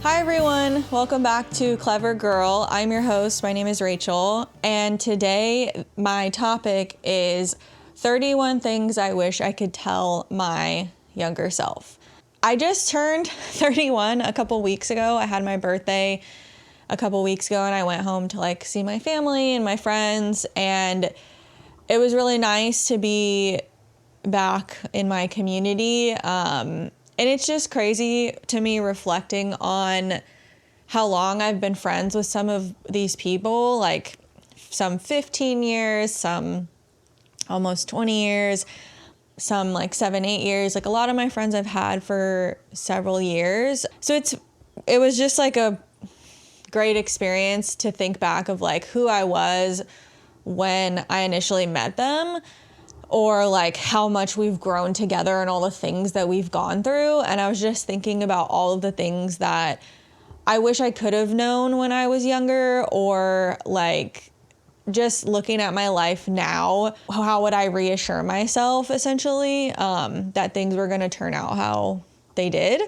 Hi everyone, welcome back to Clever Girl. I'm your host, my name is Rachel, and today my topic is 31 things I wish I could tell my younger self. I just turned 31 a couple weeks ago. I had my birthday a couple weeks ago and I went home to see my family and my friends, and it was really nice to be back in my community. And it's just crazy to me reflecting on how long I've been friends with some of these people, like some 15 years, some almost 20 years, some 7, 8 years. A lot of my friends I've had for several years. So it was just a great experience to think back of who I was when I initially met them, or how much we've grown together and all the things that we've gone through. And I was just thinking about all of the things that I wish I could have known when I was younger, or just looking at my life now, how would I reassure myself essentially that things were going to turn out how they did.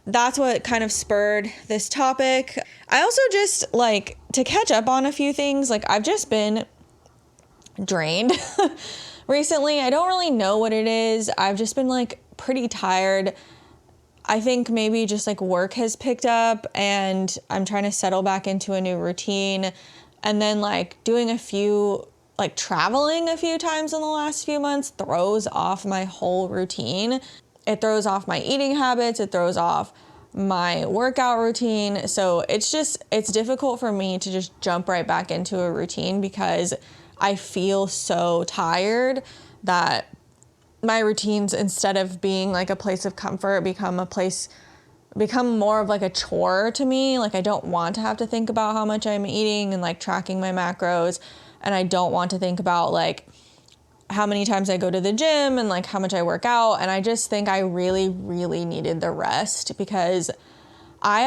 That's what kind of spurred this topic. I also just to catch up on a few things. I've just been drained recently. I don't really know what it is. I've just been pretty tired. I think maybe just work has picked up and I'm trying to settle back into a new routine. And then doing traveling a few times in the last few months throws off my whole routine. It throws off my eating habits. It throws off my workout routine. So it's difficult for me to just jump right back into a routine because I feel so tired that my routines, instead of being a place of comfort, become more of a chore to me. I don't want to have to think about how much I'm eating and tracking my macros. And I don't want to think about how many times I go to the gym and how much I work out. And I just think I really, really needed the rest because I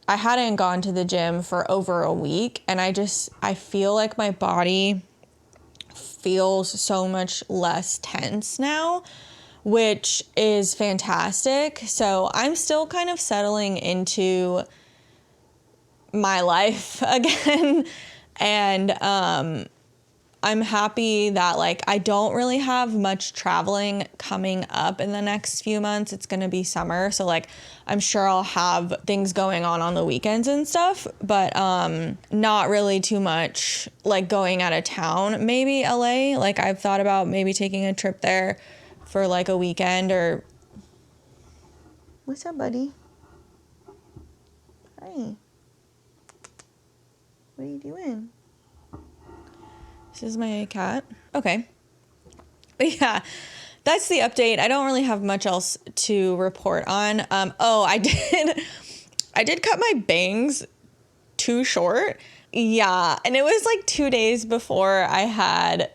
hadn't gone to the gym for over a week. And I feel like my body feels so much less tense now, which is fantastic. So I'm still kind of settling into my life again. And I'm happy that I don't really have much traveling coming up in the next few months. It's going to be summer. So I'm sure I'll have things going on the weekends and stuff, but not really too much going out of town. Maybe LA. I've thought about maybe taking a trip there for a weekend or... What's up, buddy? Hi. What are you doing? This is my cat. Okay. But yeah, that's the update. I don't really have much else to report on. I did cut my bangs too short. Yeah. And it was 2 days before I had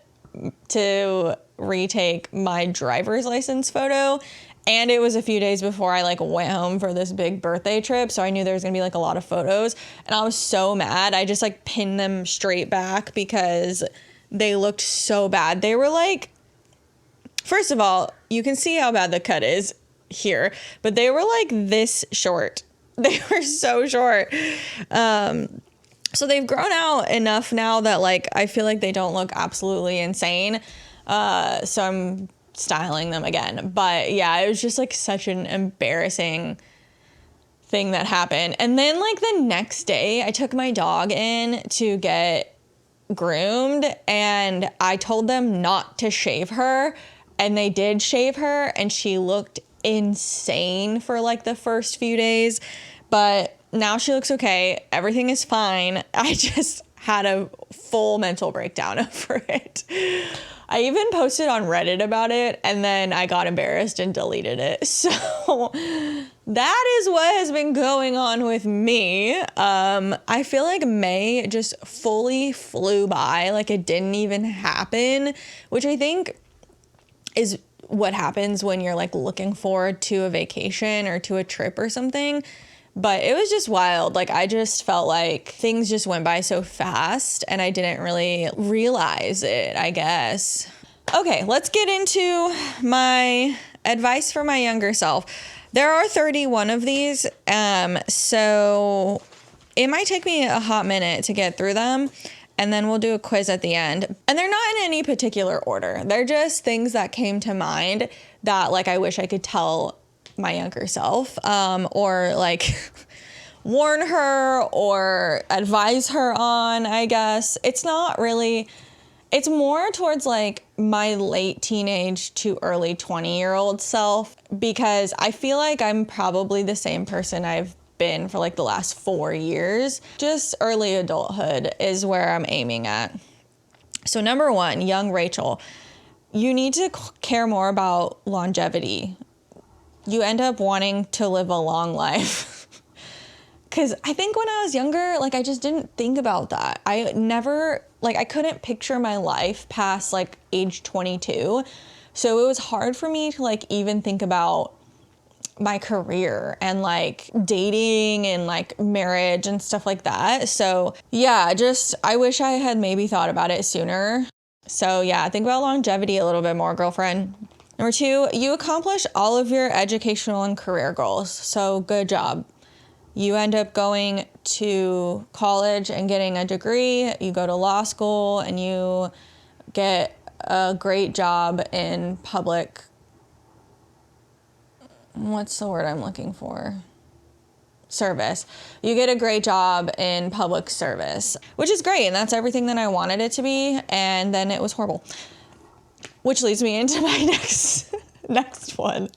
to retake my driver's license photo. And it was a few days before I went home for this big birthday trip. So I knew there was gonna be a lot of photos, and I was so mad. I just pinned them straight back because they looked so bad. They were first of all, you can see how bad the cut is here, but they were this short. They were so short. So they've grown out enough now that I feel they don't look absolutely insane. So I'm styling them again. But yeah, it was just such an embarrassing thing that happened. And then the next day I took my dog in to get groomed, and I told them not to shave her, and they did shave her, and she looked insane for the first few days, but now she looks okay. Everything is fine. I just had a full mental breakdown over it. I even posted on Reddit about it, and then I got embarrassed and deleted it. So that is what has been going on with me. I feel May just fully flew by, it didn't even happen, which I think is what happens when you're looking forward to a vacation or to a trip or something. But it was just wild. I just felt things just went by so fast and I didn't really realize it, I guess. Okay, let's get into my advice for my younger self. There are 31 of these, so it might take me a hot minute to get through them, and then we'll do a quiz at the end. And they're not in any particular order. They're just things that came to mind that, like, I wish I could tell my younger self, or like warn her or advise her on, I guess. It's not really, it's more towards like my late teenage to early 20-year-old self, because I feel like I'm probably the same person I've been for like the last 4 years. Just early adulthood is where I'm aiming at. So number one, young Rachel, you need to care more about longevity. You end up wanting to live a long life. Because I think when I was younger, like, I just didn't think about that. I never, like, I couldn't picture my life past like age 22. So it was hard for me to like even think about my career and like dating and like marriage and stuff like that. So yeah, just, I wish I had maybe thought about it sooner. So yeah, think about longevity a little bit more, girlfriend. Number two, you accomplish all of your educational and career goals. So good job. You end up going to college and getting a degree. You go to law school and you get a great job in public. What's the word I'm looking for? Service. You get a great job in public service, which is great. And that's everything that I wanted it to be. And then it was horrible. Which leads me into my next one.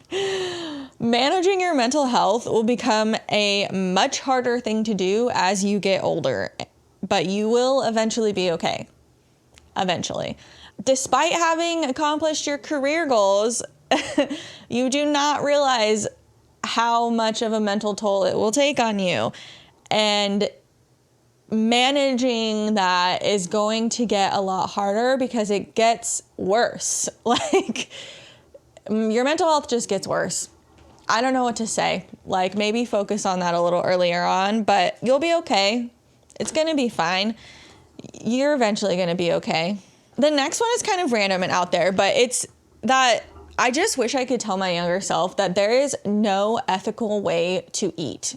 Managing your mental health will become a much harder thing to do as you get older, but you will eventually be okay. Eventually. Despite having accomplished your career goals, you do not realize how much of a mental toll it will take on you. And managing that is going to get a lot harder because it gets worse. Like, your mental health just gets worse. I don't know what to say. Like, maybe focus on that a little earlier on, but you'll be okay. It's going to be fine. You're eventually going to be okay. The next one is kind of random and out there, but it's that I just wish I could tell my younger self that there is no ethical way to eat.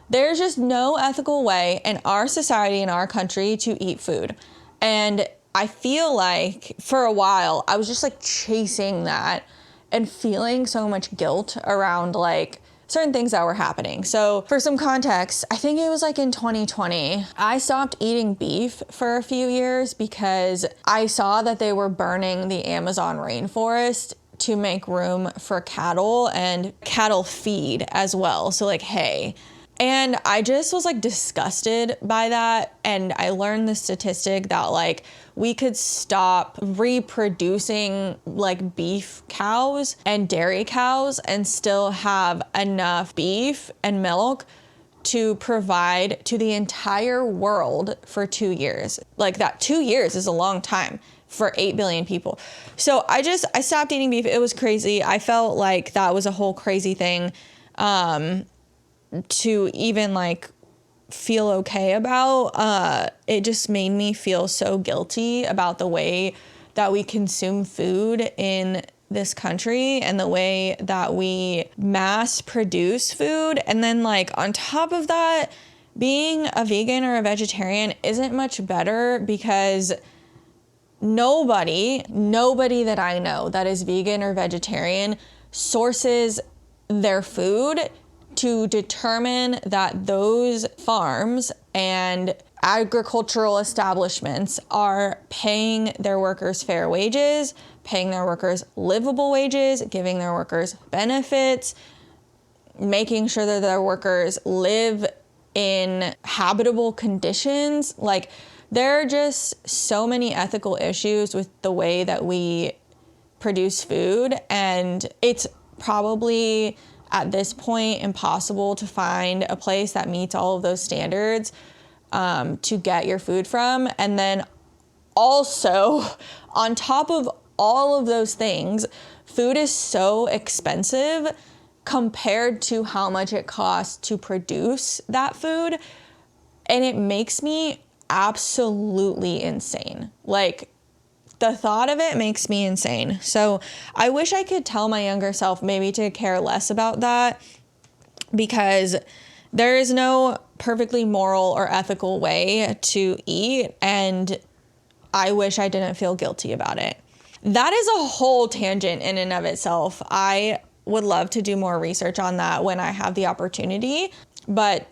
There's just no ethical way in our society, in our country, to eat food. And I feel like for a while, I was just like chasing that and feeling so much guilt around like certain things that were happening. So for some context, I think it was like in 2020, I stopped eating beef for a few years because I saw that they were burning the Amazon rainforest to make room for cattle and cattle feed as well. So like hay. And I just was like disgusted by that. And I learned the statistic that like we could stop reproducing like beef cows and dairy cows and still have enough beef and milk to provide to the entire world for 2 years. Like that 2 years is a long time for 8 billion people. So I stopped eating beef. It was crazy. I felt like that was a whole crazy thing. To even like feel okay about, it just made me feel so guilty about the way that we consume food in this country and the way that we mass produce food. And then like on top of that, being a vegan or a vegetarian isn't much better because nobody that I know that is vegan or vegetarian sources their food to determine that those farms and agricultural establishments are paying their workers fair wages, paying their workers livable wages, giving their workers benefits, making sure that their workers live in habitable conditions. Like, there are just so many ethical issues with the way that we produce food, and it's probably at this point impossible to find a place that meets all of those standards to get your food from. And then also, on top of all of those things, food is so expensive compared to how much it costs to produce that food. And it makes me absolutely insane. Like, the thought of it makes me insane. So I wish I could tell my younger self maybe to care less about that, because there is no perfectly moral or ethical way to eat, and I wish I didn't feel guilty about it. That is a whole tangent in and of itself. I would love to do more research on that when I have the opportunity, but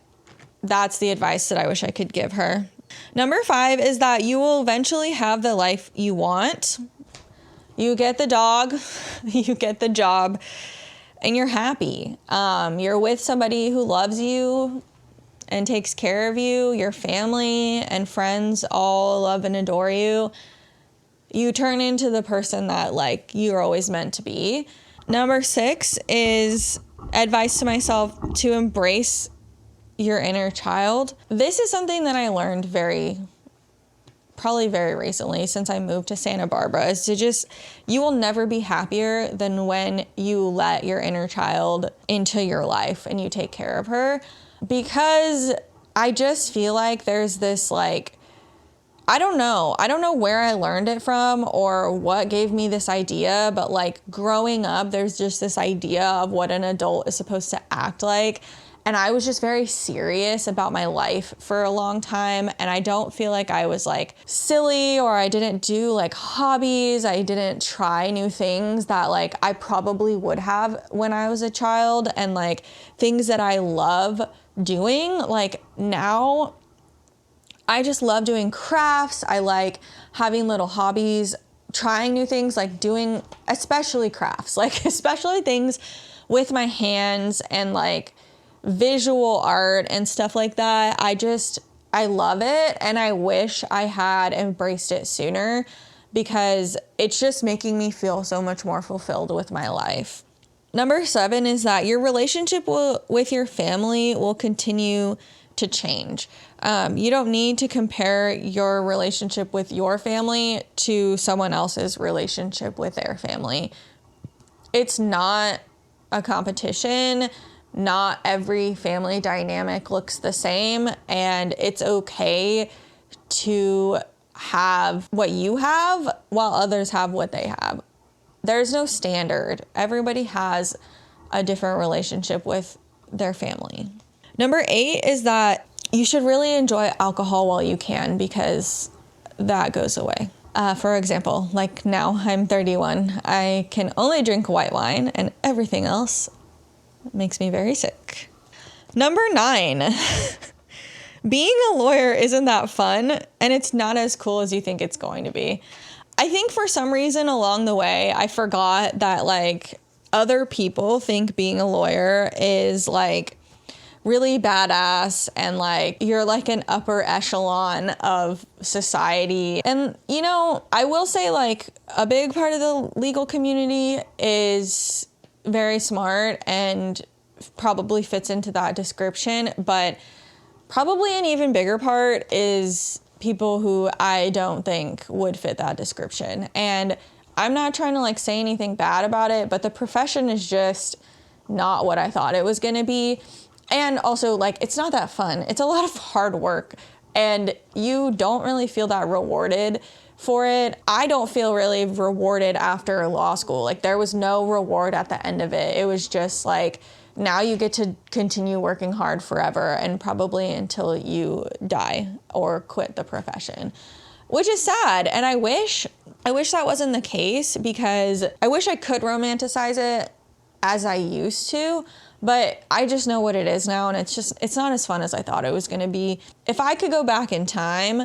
that's the advice that I wish I could give her. Number 5 is that you will eventually have the life you want. You get the dog, you get the job, and you're happy. You're with somebody who loves you and takes care of you. Your family and friends all love and adore you. You turn into the person that like you're always meant to be. Number 6 is advice to myself to embrace your inner child. This is something that I learned probably very recently since I moved to Santa Barbara, is to just, you will never be happier than when you let your inner child into your life and you take care of her. Because I just feel like there's this like, I don't know where I learned it from or what gave me this idea, but like growing up, there's just this idea of what an adult is supposed to act like. And I was just very serious about my life for a long time. And I don't feel like I was like silly, or I didn't do like hobbies. I didn't try new things that like I probably would have when I was a child, and like things that I love doing. Like now I just love doing crafts. I like having little hobbies, trying new things, like doing especially crafts, like especially things with my hands and like visual art and stuff like that. I love it, and I wish I had embraced it sooner, because it's just making me feel so much more fulfilled with my life. Number 7 is that your relationship with your family will continue to change. You don't need to compare your relationship with your family to someone else's relationship with their family. It's not a competition. Not every family dynamic looks the same, and it's okay to have what you have while others have what they have. There's no standard. Everybody has a different relationship with their family. Number 8 is that you should really enjoy alcohol while you can, because that goes away. For example, like now I'm 31. I can only drink white wine, and everything else makes me very sick. Number 9, being a lawyer isn't that fun, and it's not as cool as you think it's going to be. I think for some reason along the way, I forgot that like other people think being a lawyer is like really badass, and like you're like an upper echelon of society. And you know, I will say like a big part of the legal community is very smart and probably fits into that description, but probably an even bigger part is people who I don't think would fit that description. And I'm not trying to like say anything bad about it, but the profession is just not what I thought it was going to be. And also like, it's not that fun. It's a lot of hard work, and you don't really feel that rewarded for it. I don't feel really rewarded after law school. Like there was no reward at the end of it. It was just like, now you get to continue working hard forever, and probably until you die or quit the profession, which is sad. And I wish that wasn't the case, because I wish I could romanticize it as I used to, but I just know what it is now, and it's not as fun as I thought it was going to be. If I could go back in time,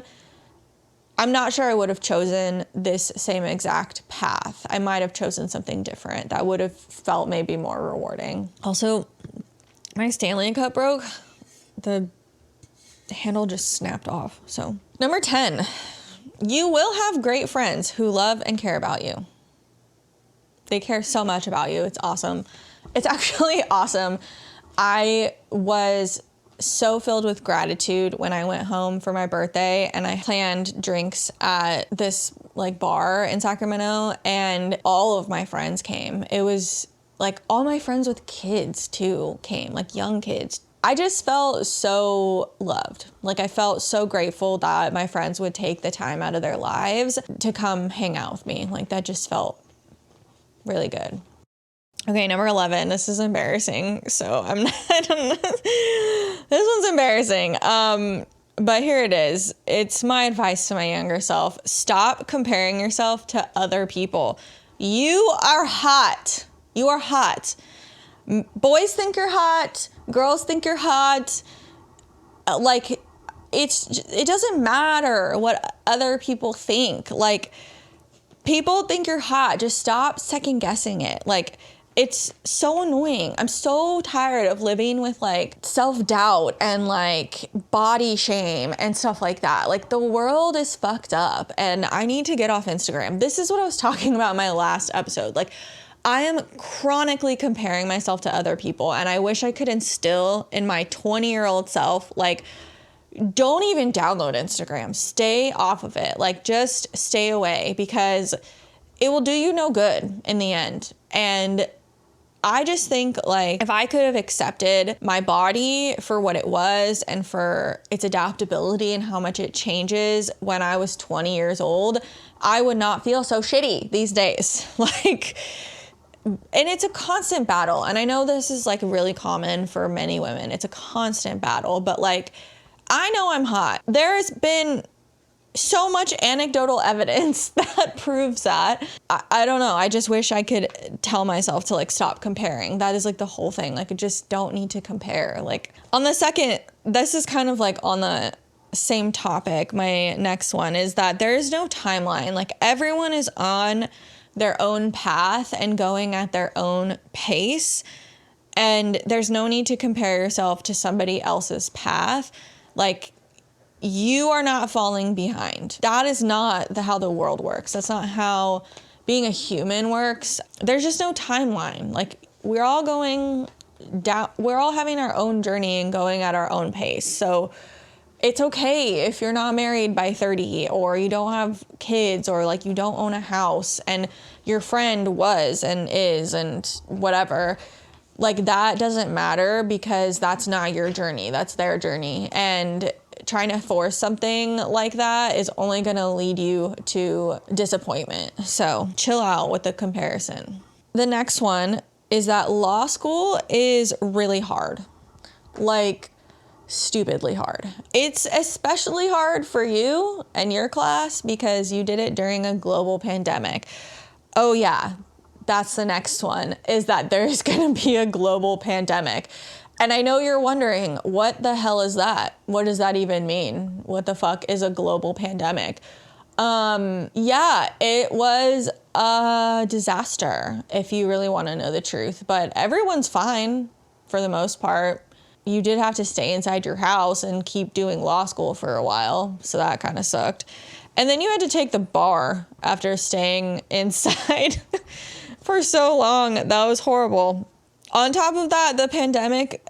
I'm not sure I would have chosen this same exact path. I might have chosen something different that would have felt maybe more rewarding. Also, my Stanley Cup broke. The handle just snapped off. So, number 10, you will have great friends who love and care about you. They care so much about you. It's awesome. It's actually awesome. I was so filled with gratitude when I went home for my birthday, and I planned drinks at this like bar in Sacramento, and all of my friends came. It was like all my friends with kids too came, like young kids, I just felt so loved. Like, I felt so grateful that my friends would take the time out of their lives to come hang out with me. Like, that just felt really good. Okay, number 11. This is embarrassing. So I'm not, this one's embarrassing. But here it is. It's my advice to my younger self. Stop comparing yourself to other people. You are hot. You are hot. Boys think you're hot. Girls think you're hot. Like, it doesn't matter what other people think. Like, people think you're hot. Just stop second guessing it. Like, it's so annoying. I'm so tired of living with like self-doubt and like body shame and stuff like that. Like, the world is fucked up and I need to get off Instagram. This is what I was talking about in my last episode. Like, I am chronically comparing myself to other people, and I wish I could instill in my 20-year-old self, like, don't even download Instagram. Stay off of it. Like, just stay away, because it will do you no good in the end. And I just think, like, if I could have accepted my body for what it was and for its adaptability and how much it changes when I was 20 years old, I would not feel so shitty these days. Like, and it's a constant battle. And I know this is like really common for many women. It's a constant battle, but like, I know I'm hot. There has been so much anecdotal evidence that proves that. I don't know. I just wish I could tell myself to like stop comparing. That is like the whole thing. Like, I just don't need to compare. Like, on the second, this is kind of like on the same topic. My next one is that there is no timeline. Like, everyone is on their own path and going at their own pace. And there's no need to compare yourself to somebody else's path. Like, you are not falling behind. That is not how the world works. That's not how being a human works. There's just no timeline. Like, we're all going down, we're all having our own journey and going at our own pace. So it's okay if you're not married by 30, or you don't have kids, or like you don't own a house and your friend was and is and whatever. Like, that doesn't matter, because that's not your journey. That's their journey. And trying to force something like that is only going to lead you to disappointment. So chill out with the comparison. The next one is that law school is really hard. Like, stupidly hard. It's especially hard for you and your class because you did it during a global pandemic. Oh yeah, that's the next one, is that there's going to be a global pandemic. And I know you're wondering, what the hell is that? What does that even mean? What the fuck is a global pandemic? Yeah, it was a disaster, if you really want to know the truth. But everyone's fine for the most part. You did have to stay inside your house and keep doing law school for a while, so that kind of sucked. And then you had to take the bar after staying inside for so long. That was horrible. On top of that, the pandemic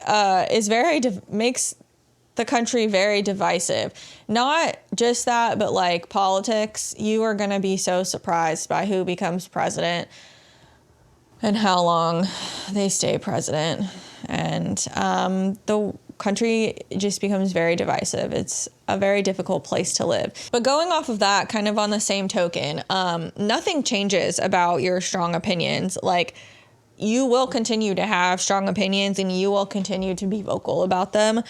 makes the country very divisive. Not just that, but like politics. You are going to be so surprised by who becomes president and how long they stay president. And the country just becomes very divisive. It's a very difficult place to live. But going off of that, kind of on the same token, nothing changes about your strong opinions. Like, you will continue to have strong opinions and you will continue to be vocal about them.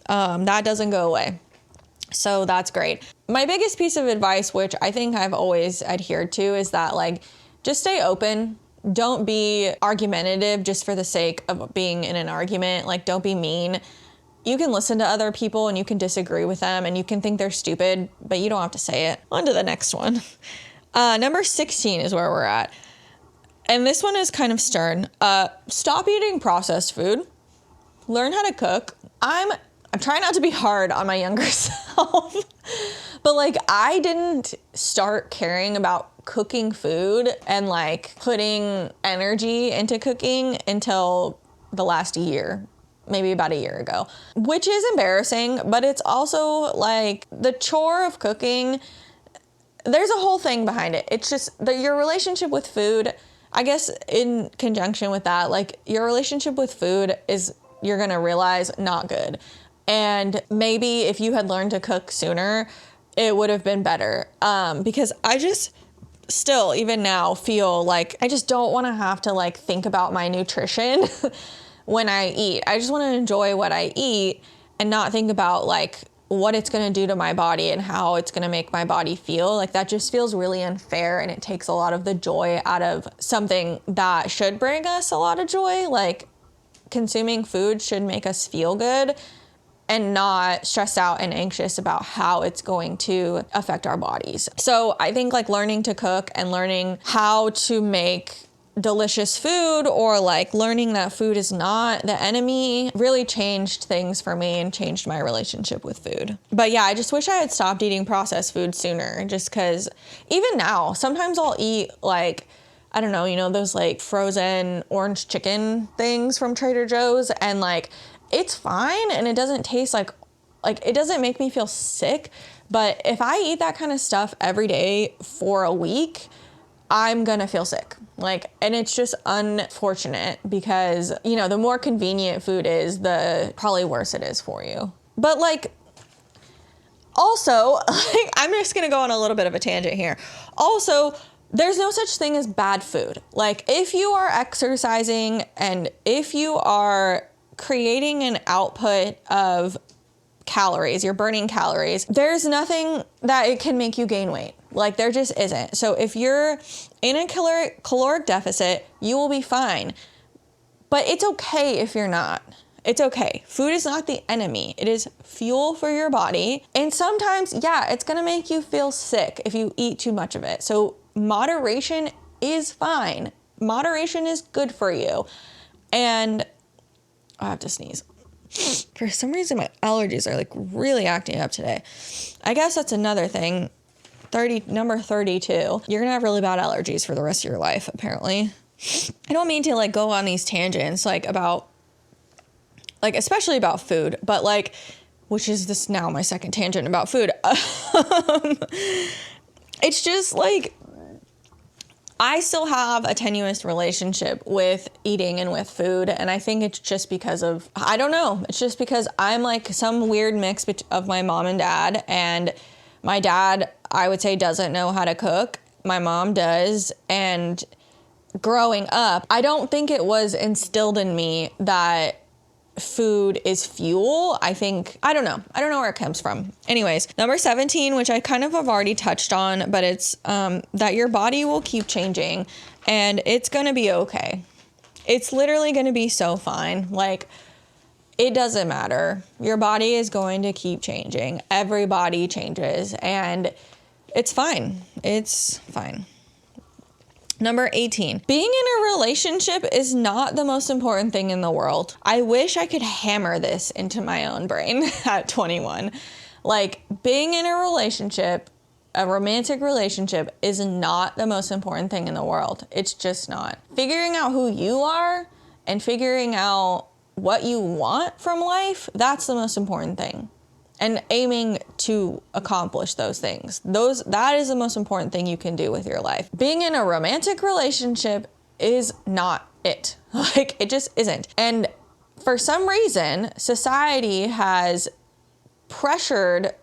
That doesn't go away. So that's great. My biggest piece of advice, which I think I've always adhered to, is that, like, just stay open. Don't be argumentative just for the sake of being in an argument. Like, don't be mean. You can listen to other people and you can disagree with them and you can think they're stupid, but you don't have to say it. On to the next one. Number 16 is where we're at. And this one is kind of stern. Stop eating processed food. Learn how to cook. I'm trying not to be hard on my younger self, but like, I didn't start caring about cooking food and like putting energy into cooking until the last year, maybe about a year ago, which is embarrassing, but it's also like the chore of cooking. There's a whole thing behind it. It's just your relationship with food, I guess in conjunction with that, like, your relationship with food is you're gonna realize not good. And maybe if you had learned to cook sooner, it would have been better. Because I just still, even now, feel like I just don't want to have to like think about my nutrition when I eat. I just want to enjoy what I eat and not think about like what it's going to do to my body and how it's going to make my body feel. Like that just feels really unfair, and it takes a lot of the joy out of something that should bring us a lot of joy. Like consuming food should make us feel good and not stressed out and anxious about how it's going to affect our bodies. So I think like learning to cook and learning how to make delicious food, or like learning that food is not the enemy, really changed things for me and changed my relationship with food. But yeah, I just wish I had stopped eating processed food sooner, just because even now, sometimes I'll eat like, I don't know, you know, those like frozen orange chicken things from Trader Joe's, and like it's fine and it doesn't taste like it doesn't make me feel sick. But if I eat that kind of stuff every day for a week, I'm gonna feel sick. Like, and it's just unfortunate because, you know, the more convenient food is, the probably worse it is for you. But like, also, like, I'm just gonna go on a little bit of a tangent here. Also, there's no such thing as bad food. Like, if you are exercising and if you are creating an output of calories, you're burning calories, there's nothing that it can make you gain weight. Like, there just isn't. So if you're in a caloric deficit, you will be fine. But it's okay if you're not. It's okay. Food is not the enemy. It is fuel for your body. And sometimes, yeah, it's gonna make you feel sick if you eat too much of it. So moderation is fine. Moderation is good for you. And I have to sneeze. For some reason, my allergies are like really acting up today. I guess that's another thing. Number 32. You're gonna have really bad allergies for the rest of your life, apparently. I don't mean to like go on these tangents like about, like especially about food, but like, which is this now my second tangent about food. It's just like, I still have a tenuous relationship with eating and with food. And I think it's just because of, I don't know. It's just because I'm like some weird mix of my mom and dad. And my dad, I would say, doesn't know how to cook. My mom does. And growing up, I don't think it was instilled in me that food is fuel. I don't know where it comes from. Anyways, number 17, which I kind of have already touched on, but it's that your body will keep changing and it's going to be okay. It's literally going to be so fine. Like, it doesn't matter. Your body is going to keep changing. Every body changes and it's fine. It's fine. Number 18, being in a relationship is not the most important thing in the world. I wish I could hammer this into my own brain at 21. Like, being in a relationship, a romantic relationship, is not the most important thing in the world. It's just not. Figuring out who you are and figuring out what you want from life, that's the most important thing. And aiming to accomplish those things. That is the most important thing you can do with your life. Being in a romantic relationship is not it. Like, it just isn't. And for some reason, society has pressured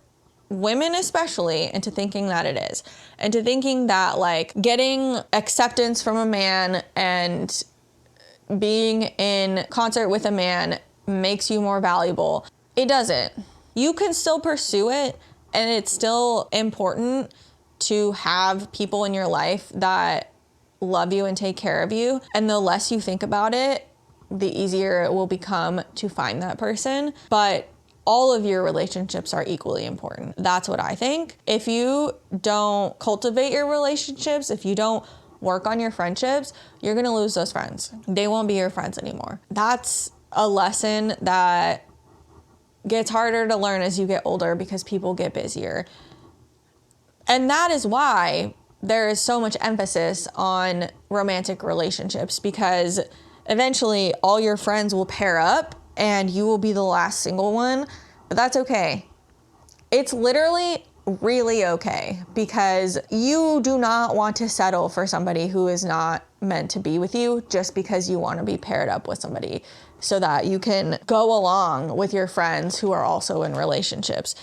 women especially into thinking that it is. And to thinking that like getting acceptance from a man and being in concert with a man makes you more valuable. It doesn't. You can still pursue it, and it's still important to have people in your life that love you and take care of you. And the less you think about it, the easier it will become to find that person. But all of your relationships are equally important. That's what I think. If you don't cultivate your relationships, if you don't work on your friendships, you're gonna lose those friends. They won't be your friends anymore. That's a lesson that gets harder to learn as you get older because people get busier. And that is why there is so much emphasis on romantic relationships, because eventually all your friends will pair up and you will be the last single one. But that's okay. It's literally really okay, because you do not want to settle for somebody who is not meant to be with you just because you want to be paired up with somebody so that you can go along with your friends who are also in relationships.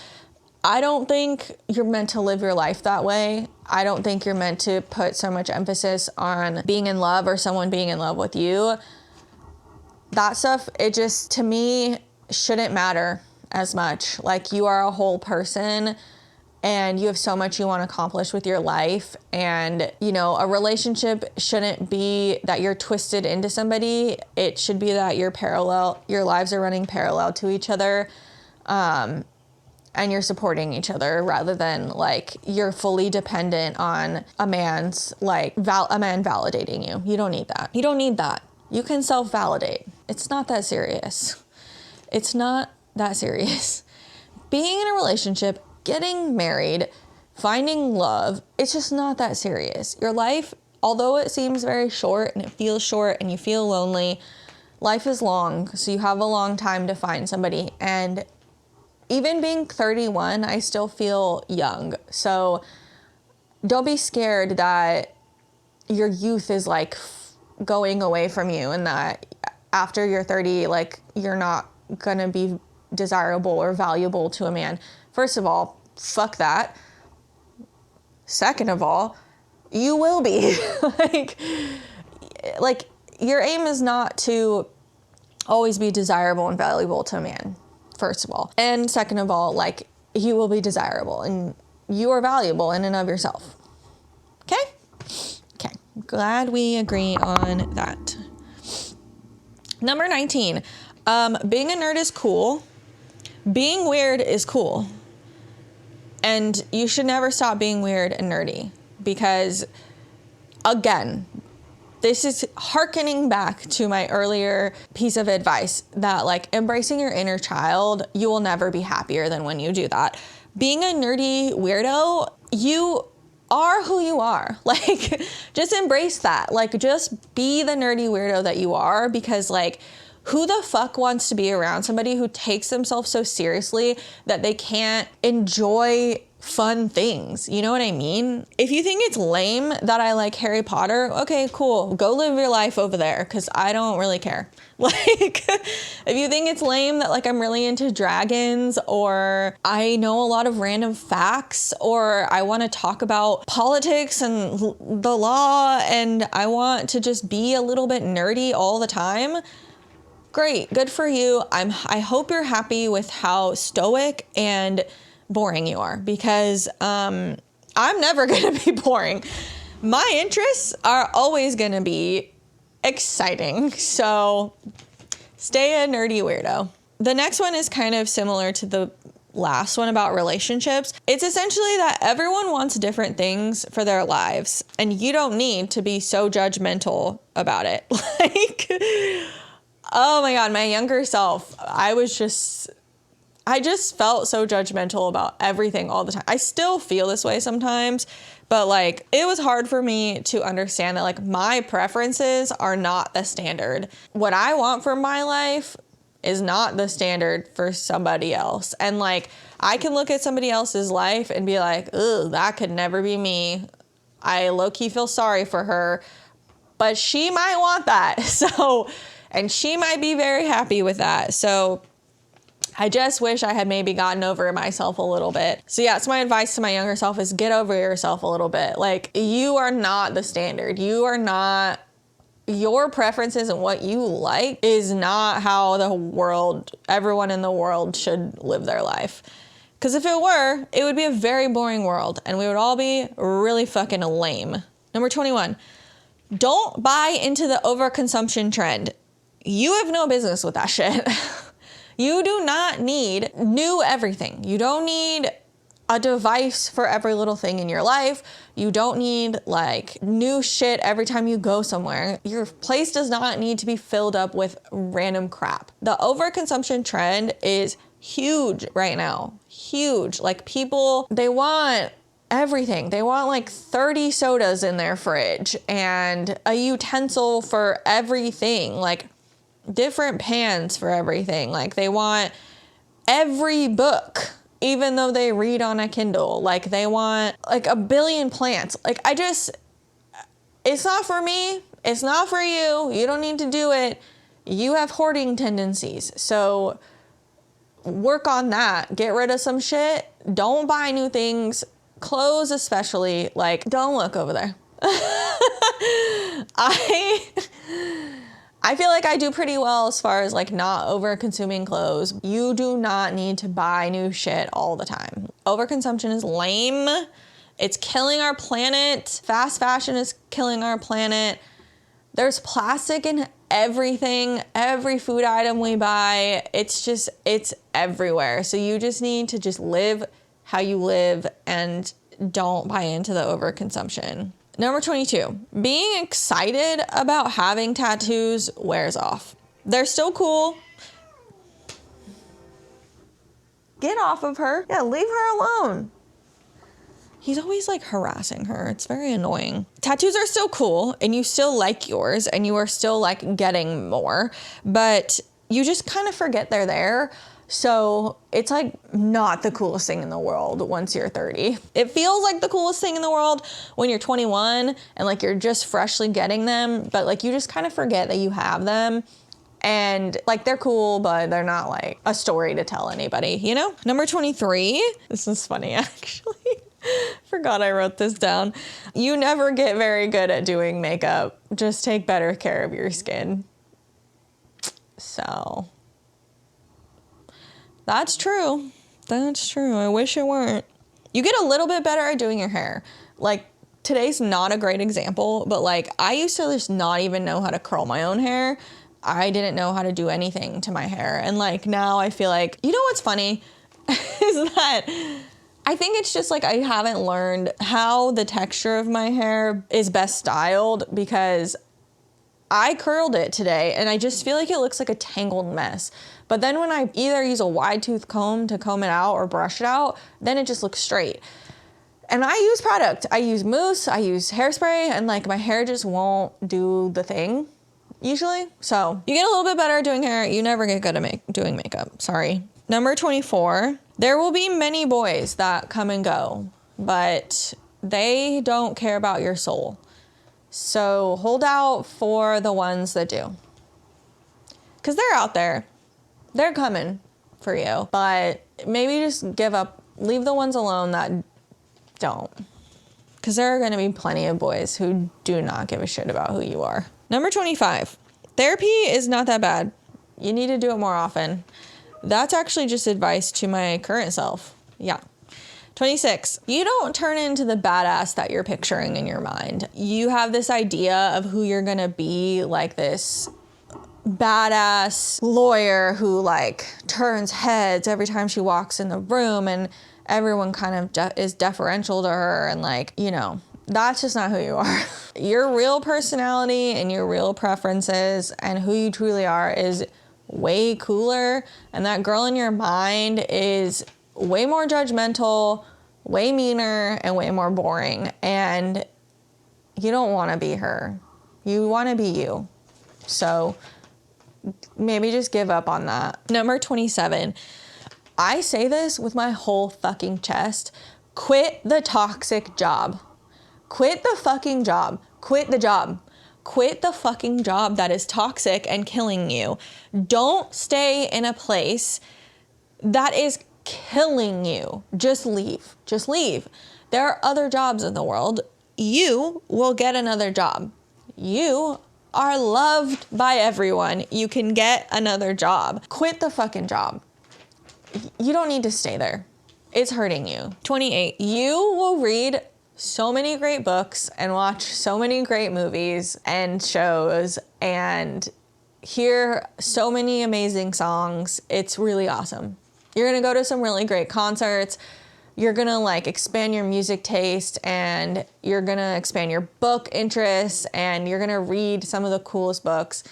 I don't think you're meant to live your life that way. I don't think you're meant to put so much emphasis on being in love or someone being in love with you. That stuff, it just, to me, shouldn't matter as much. Like, you are a whole person and you have so much you want to accomplish with your life. And, you know, a relationship shouldn't be that you're twisted into somebody. It should be that your lives are running parallel to each other. And you're supporting each other rather than like you're fully dependent on a man's a man validating you. You don't need that. You don't need that. You can self-validate. It's not that serious. It's not that serious. Being in a relationship, getting married, finding love, it's just not that serious. Your life, although it seems very short and it feels short and you feel lonely, life is long. So you have a long time to find somebody. And even being 31, I still feel young. So don't be scared that your youth is like going away from you and that after you're 30, like you're not gonna be desirable or valuable to a man. First of all, fuck that. Second of all, you will be. like your aim is not to always be desirable and valuable to a man. First of all. And second of all, like, you will be desirable and you are valuable in and of yourself. Okay? Okay. Glad we agree on that. Number 19. Being a nerd is cool. Being weird is cool. And you should never stop being weird and nerdy because, again, this is hearkening back to my earlier piece of advice that like embracing your inner child, you will never be happier than when you do that. Being a nerdy weirdo, you are who you are. Like, just embrace that. Like, just be the nerdy weirdo that you are because like, who the fuck wants to be around somebody who takes themselves so seriously that they can't enjoy fun things? You know what I mean? If you think it's lame that I like Harry Potter, okay, cool. Go live your life over there because I don't really care. Like, if you think it's lame that like I'm really into dragons or I know a lot of random facts or I want to talk about politics and the law and I want to just be a little bit nerdy all the time, great, good for you. I hope you're happy with how stoic and boring you are because I'm never gonna be boring. My interests are always gonna be exciting. So stay a nerdy weirdo. The next one is kind of similar to the last one about relationships. It's essentially that everyone wants different things for their lives and you don't need to be so judgmental about it. Like, oh my God, my younger self, I just felt so judgmental about everything all the time. I still feel this way sometimes, but like it was hard for me to understand that like my preferences are not the standard. What I want for my life is not the standard for somebody else. And like I can look at somebody else's life and be like, ugh, that could never be me. I low-key feel sorry for her, but she might want that. So, and she might be very happy with that. So I just wish I had maybe gotten over myself a little bit. So yeah, it's my advice to my younger self is get over yourself a little bit. Like, you are not the standard. You are not, your preferences and what you like is not how the world, everyone in the world should live their life. Because if it were, it would be a very boring world and we would all be really fucking lame. Number 21, don't buy into the overconsumption trend. You have no business with that shit. You do not need new everything. You don't need a device for every little thing in your life. You don't need like new shit every time you go somewhere. Your place does not need to be filled up with random crap. The overconsumption trend is huge right now. Huge. Like people, they want everything. They want like 30 sodas in their fridge and a utensil for everything. Like different pans for everything. Like they want every book, even though they read on a Kindle. Like they want like a billion plants. Like it's not for me. It's not for you. You don't need to do it. you have hoarding tendencies. So work on that. Get rid of some shit. Don't buy new things. Clothes especially. Like, don't look over there. I feel like I do pretty well as far as like not over consuming clothes. You do not need to buy new shit all the time. Overconsumption is lame. It's killing our planet. Fast fashion is killing our planet. There's plastic in everything, every food item we buy. It's everywhere. So you just need to just live how you live and don't buy into the overconsumption. Number 22, being excited about having tattoos wears off. They're still cool. Get off of her. Yeah, leave her alone. He's always like harassing her. It's very annoying. Tattoos are still cool and you still like yours and you are still like getting more, but you just kind of forget they're there. So it's like not the coolest thing in the world once you're 30. It feels like the coolest thing in the world when you're 21 and like you're just freshly getting them, but like you just kind of forget that you have them. And like they're cool, but they're not like a story to tell anybody, you know? Number 23, this is funny actually. Forgot I wrote this down. You never get very good at doing makeup. Just take better care of your skin. So that's true. That's true. I wish it weren't. You get a little bit better at doing your hair. Like today's not a great example, but like I used to just not even know how to curl my own hair. I didn't know how to do anything to my hair. And like now I feel like, you know what's funny is that I think it's just like I haven't learned how the texture of my hair is best styled because I curled it today and I just feel like it looks like a tangled mess. But then when I either use a wide tooth comb to comb it out or brush it out, then it just looks straight. And I use product. I use mousse, I use hairspray, and like my hair just won't do the thing usually. So you get a little bit better at doing hair. You never get good at doing makeup. Sorry. Number 24, there will be many boys that come and go, but they don't care about your soul. So hold out for the ones that do. Because they're out there. They're coming for you. But maybe just give up. Leave the ones alone that don't. Because there are going to be plenty of boys who do not give a shit about who you are. Number 25. Therapy is not that bad. You need to do it more often. That's actually just advice to my current self. Yeah. 26. You don't turn into the badass that you're picturing in your mind. You have this idea of who you're gonna be, like this badass lawyer who like turns heads every time she walks in the room and everyone kind of is deferential to her and like, you know, that's just not who you are. Your real personality and your real preferences and who you truly are is way cooler, and that girl in your mind is way more judgmental, way meaner, and way more boring, and you don't want to be her. You want to be you. So maybe just give up on that. Number 27. I say this with my whole fucking chest. Quit the toxic job. Quit the fucking job. Quit the job. Quit the fucking job that is toxic and killing you. Don't stay in a place that is killing you. Just leave. Just leave. There are other jobs in the world. You will get another job. You are loved by everyone. You can get another job. Quit the fucking job. You don't need to stay there. It's hurting you. 28. You will read so many great books and watch so many great movies and shows and hear so many amazing songs. It's really awesome. You're gonna go to some really great concerts. You're gonna like expand your music taste and you're gonna expand your book interests and you're gonna read some of the coolest books.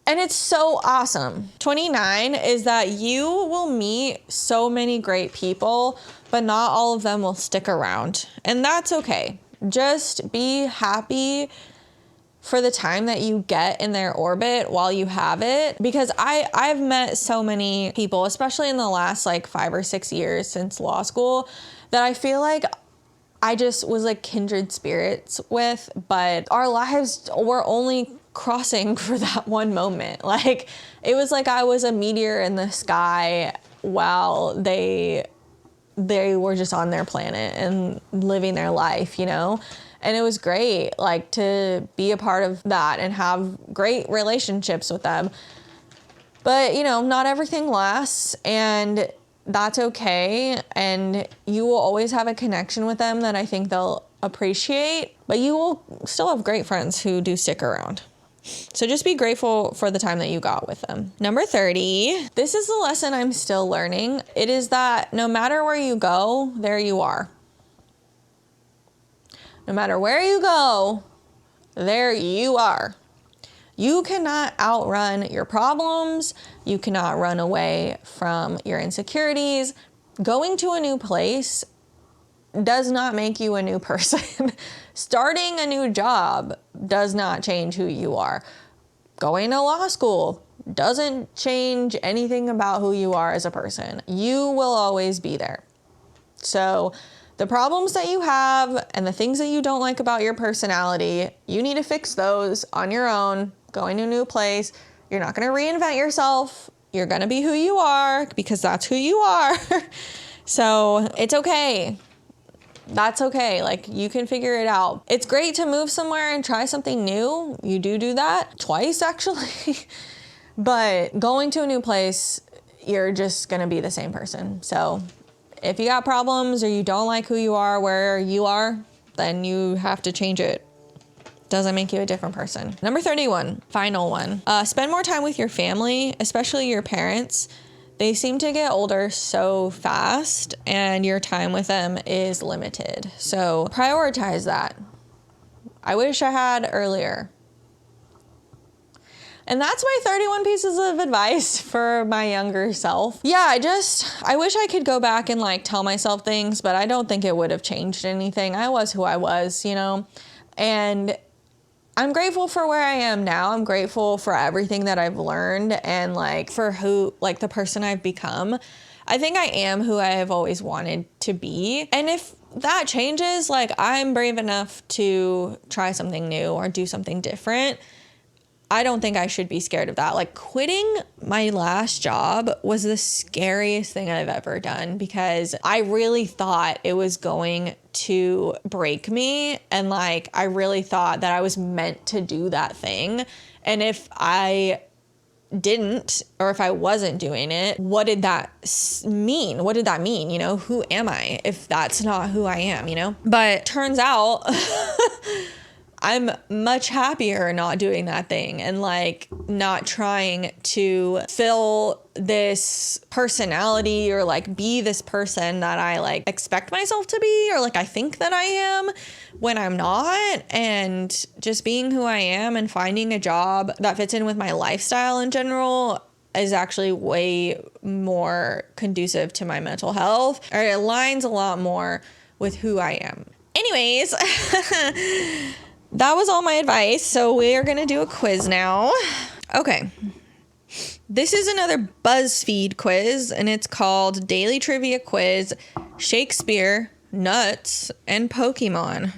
And it's so awesome. 29 is that you will meet so many great people, but not all of them will stick around. And that's okay. Just be happy for the time that you get in their orbit while you have it. Because I've met so many people, especially in the last like 5 or 6 years since law school, that I feel like I just was like kindred spirits with, but our lives were only crossing for that one moment. Like, it was like I was a meteor in the sky while they were just on their planet and living their life, you know? And it was great, like, to be a part of that and have great relationships with them. But, you know, not everything lasts, and that's okay. And you will always have a connection with them that I think they'll appreciate, but you will still have great friends who do stick around. So just be grateful for the time that you got with them. Number 30, this is the lesson I'm still learning. It is that no matter where you go, there you are. No matter where you go, there you are. You cannot outrun your problems. You cannot run away from your insecurities. Going to a new place does not make you a new person. Starting a new job does not change who you are. Going to law school doesn't change anything about who you are as a person. You will always be there. So the problems that you have and the things that you don't like about your personality, you need to fix those on your own. Going to a new place, you're not going to reinvent yourself. You're going to be who you are because that's who you are. So it's okay. That's okay. Like, you can figure it out. It's great to move somewhere and try something new. You do that twice, actually. But going to a new place, you're just going to be the same person. So if you got problems or you don't like who you are, where you are, then you have to change it. Doesn't make you a different person. Number 31, final one. Spend more time with your family, especially your parents. They seem to get older so fast, and your time with them is limited. So prioritize that. I wish I had earlier. And that's my 31 pieces of advice for my younger self. Yeah, I wish I could go back and like tell myself things, but I don't think it would have changed anything. I was who I was, you know? And I'm grateful for where I am now. I'm grateful for everything that I've learned and like for the person I've become. I think I am who I have always wanted to be. And if that changes, like, I'm brave enough to try something new or do something different. I don't think I should be scared of that. Like, quitting my last job was the scariest thing I've ever done because I really thought it was going to break me. And like, I really thought that I was meant to do that thing. And if I didn't, or if I wasn't doing it, what did that mean? What did that mean? You know, who am I if that's not who I am, you know? But turns out I'm much happier not doing that thing and like not trying to fill this personality or like be this person that I like expect myself to be or like I think that I am when I'm not, and just being who I am and finding a job that fits in with my lifestyle in general is actually way more conducive to my mental health, or it aligns a lot more with who I am. Anyways, that was all my advice, so we are going to do a quiz now. Okay. This is another BuzzFeed quiz, and it's called Daily Trivia Quiz, Shakespeare, Nuts, and Pokemon.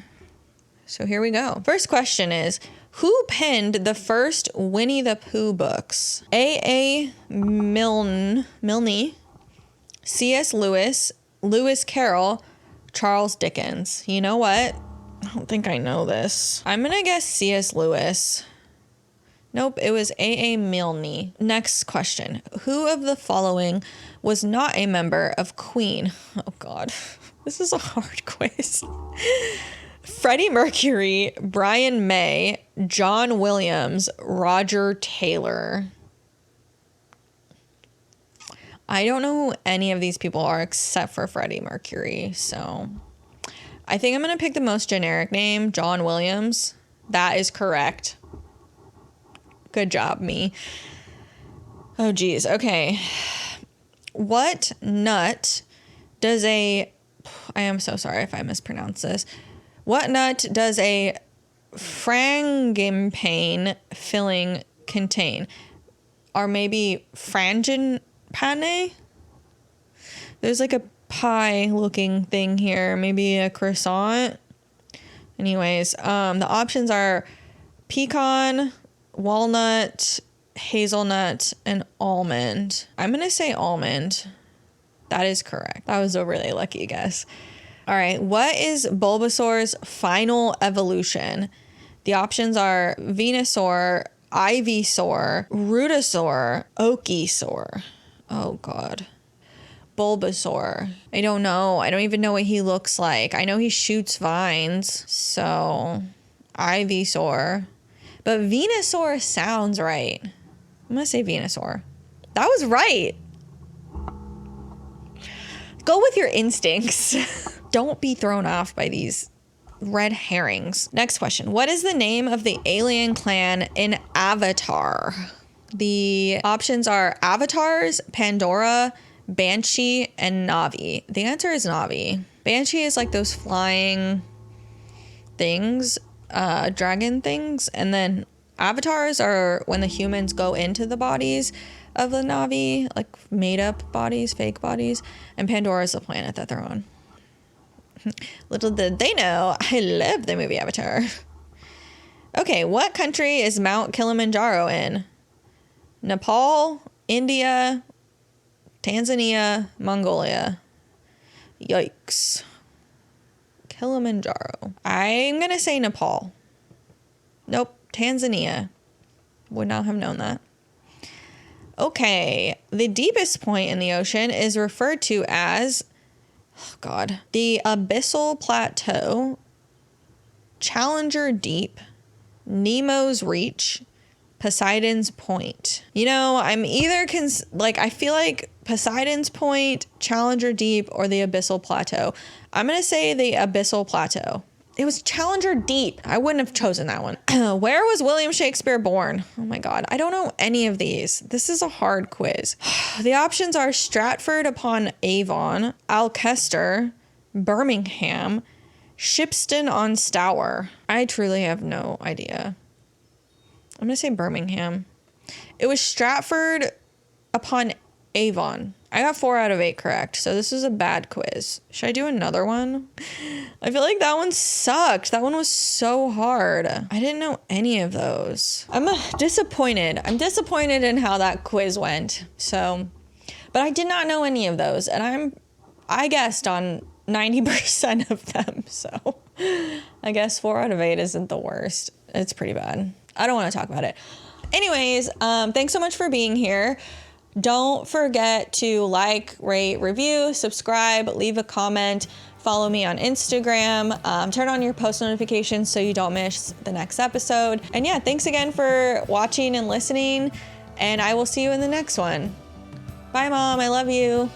So here we go. First question is, who penned the first Winnie the Pooh books? A. Milne, C.S. Lewis, Lewis Carroll, Charles Dickens. You know what? I don't think I know this. I'm going to guess C.S. Lewis. Nope, it was A. Milne. Next question. Who of the following was not a member of Queen? Oh, God. This is a hard quiz. Freddie Mercury, Brian May, John Williams, Roger Taylor. I don't know who any of these people are except for Freddie Mercury, so I think I'm going to pick the most generic name, John Williams. That is correct. Good job, me. Oh, geez. Okay. What nut does I am so sorry if I mispronounce this. What nut does a frangipane filling contain? Or maybe frangipane? There's like a pie looking thing here, maybe a croissant. Anyways, the options are pecan, walnut, hazelnut, and almond. I'm going to say almond. That is correct. That was a really lucky guess. All right. What is Bulbasaur's final evolution? The options are Venusaur, Ivysaur, Rutasaur, Okisaur. Oh, God. Bulbasaur. I don't know. I don't even know what he looks like. I know he shoots vines. So, Ivysaur. But Venusaur sounds right. I'm going to say Venusaur. That was right. Go with your instincts. Don't be thrown off by these red herrings. Next question. What is the name of the alien clan in Avatar? The options are Avatars, Pandora, Banshee, and Na'vi. The answer is Na'vi. Banshee is like those flying things, dragon things. And then Avatars are when the humans go into the bodies of the Na'vi, like made up bodies, fake bodies. And Pandora is the planet that they're on. Little did they know, I love the movie Avatar. Okay, what country is Mount Kilimanjaro in? Nepal, India, Tanzania, Mongolia. Yikes. Kilimanjaro. I'm going to say Nepal. Nope, Tanzania. Would not have known that. Okay, the deepest point in the ocean is referred to as, oh God, the Abyssal Plateau, Challenger Deep, Nemo's Reach, Poseidon's Point. You know, I'm either, I feel like Poseidon's Point, Challenger Deep, or the Abyssal Plateau. I'm going to say the Abyssal Plateau. It was Challenger Deep. I wouldn't have chosen that one. Where was William Shakespeare born? Oh my God. I don't know any of these. This is a hard quiz. The options are Stratford upon Avon, Alcester, Birmingham, Shipston on Stour. I truly have no idea. I'm going to say Birmingham. It was Stratford upon Avon. I got 4 out of 8 correct, so this is a bad quiz. Should I do another one? I feel like that one sucked. That one was so hard. I didn't know any of those. I'm disappointed. I'm disappointed in how that quiz went. So, but I did not know any of those, and I guessed on 90% of them. So I guess 4 out of 8 isn't the worst. It's pretty bad. I don't want to talk about it. Anyways, thanks so much for being here. Don't forget to like, rate, review, subscribe, leave a comment, follow me on Instagram, turn on your post notifications so you don't miss the next episode. And yeah, thanks again for watching and listening, and I will see you in the next one. Bye, Mom. I love you.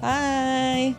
Bye.